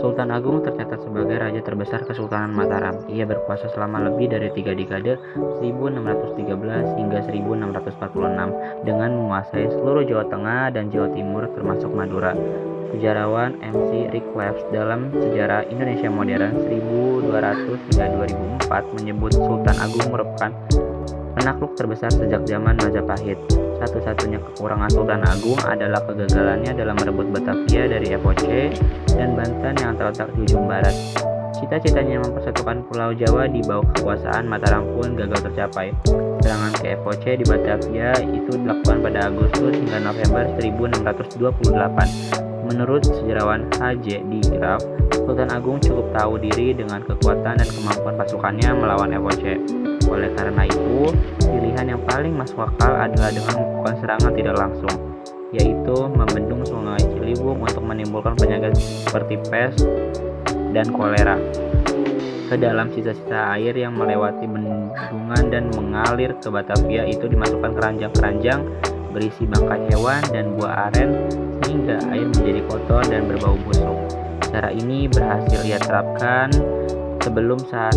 Sultan Agung tercatat sebagai raja terbesar Kesultanan Mataram. Ia berkuasa selama lebih dari 3 dekade 1613 hingga 1646 dengan menguasai seluruh Jawa Tengah dan Jawa Timur termasuk Madura. Sejarawan MC Rick dalam Sejarah Indonesia Modern 1200 hingga 2004 menyebut Sultan Agung merupakan penakluk terbesar sejak zaman Majapahit. Satu-satunya kekurangan Sultan Agung adalah kegagalannya dalam merebut Batavia dari Epoche dan Banten yang terletak di ujung barat. Cita-citanya mempersatukan Pulau Jawa di bawah kekuasaan Mataram pun gagal tercapai. Serangan ke Epoche di Batavia itu dilakukan pada Agustus hingga November 1628. Menurut sejarawan H.J. di Graf, Sultan Agung cukup tahu diri dengan kekuatan dan kemampuan pasukannya melawan Epoche. Oleh karena itu, pilihan yang paling masuk akal adalah dengan melakukan serangan tidak langsung, yaitu membendung Sungai Ciliwung untuk menimbulkan penyakit seperti pes dan kolera ke dalam sisa-sisa air yang melewati bendungan dan mengalir ke Batavia. Itu dimasukkan keranjang-keranjang berisi bangkai hewan dan buah aren sehingga air menjadi kotor dan berbau busuk. Cara ini berhasil ia terapkan sebelum saat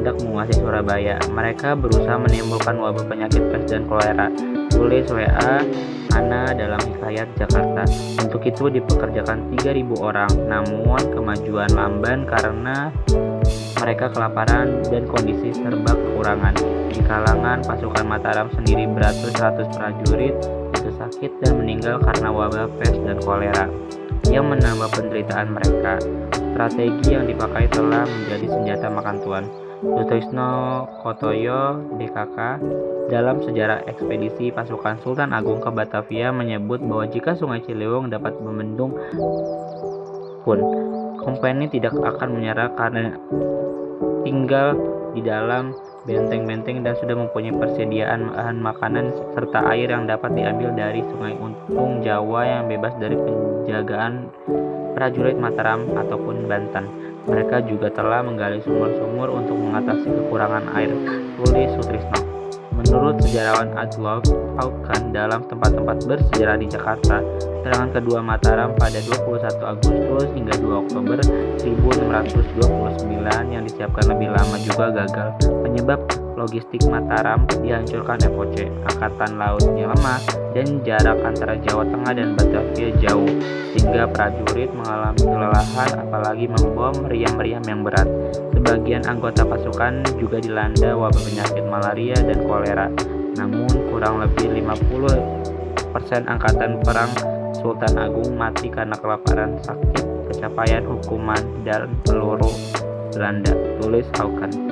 hendak menguasai Surabaya. Mereka berusaha menimbulkan wabah penyakit pes dan kolera. Tulis W.A. Ana dalam Hikayat Jakarta. Untuk itu dipekerjakan 3.000 orang, namun kemajuan lamban karena mereka kelaparan dan kondisi serba kekurangan. Di kalangan pasukan Mataram sendiri beratus-ratus prajurit itu sakit dan meninggal karena wabah pes dan kolera yang menambah penderitaan mereka. Strategi yang dipakai telah menjadi senjata makan tuan. Sutrisno Kotoyo DKK dalam Sejarah Ekspedisi Pasukan Sultan Agung ke Batavia menyebut bahwa jika Sungai Ciliwung dapat membendung pun, kompeni tidak akan menyerah karena tinggal di dalam benteng-benteng dan sudah mempunyai persediaan bahan makanan serta air yang dapat diambil dari Sungai Untung Jawa yang bebas dari penjagaan prajurit Mataram ataupun Banten. Mereka juga telah menggali sumur-sumur untuk mengatasi kekurangan air, tulis Sutrisno. Menurut sejarawan Adolf Aukan dalam Tempat-tempat Bersejarah di Jakarta, serangan kedua Mataram pada 21 Agustus hingga 2 Oktober 1629 yang disiapkan lebih lama juga gagal. Penyebab logistik Mataram dihancurkan Epoche, angkatan lautnya lemah, dan jarak antara Jawa Tengah dan Batavia jauh, sehingga prajurit mengalami kelelahan apalagi membawa meriam-meriam yang berat. Sebagian anggota pasukan juga dilanda wabah penyakit malaria dan kolera. Namun kurang lebih 50% angkatan perang Sultan Agung mati karena kelaparan, sakit, kecapaian hukuman, dan peluru Belanda, tulis Aukan.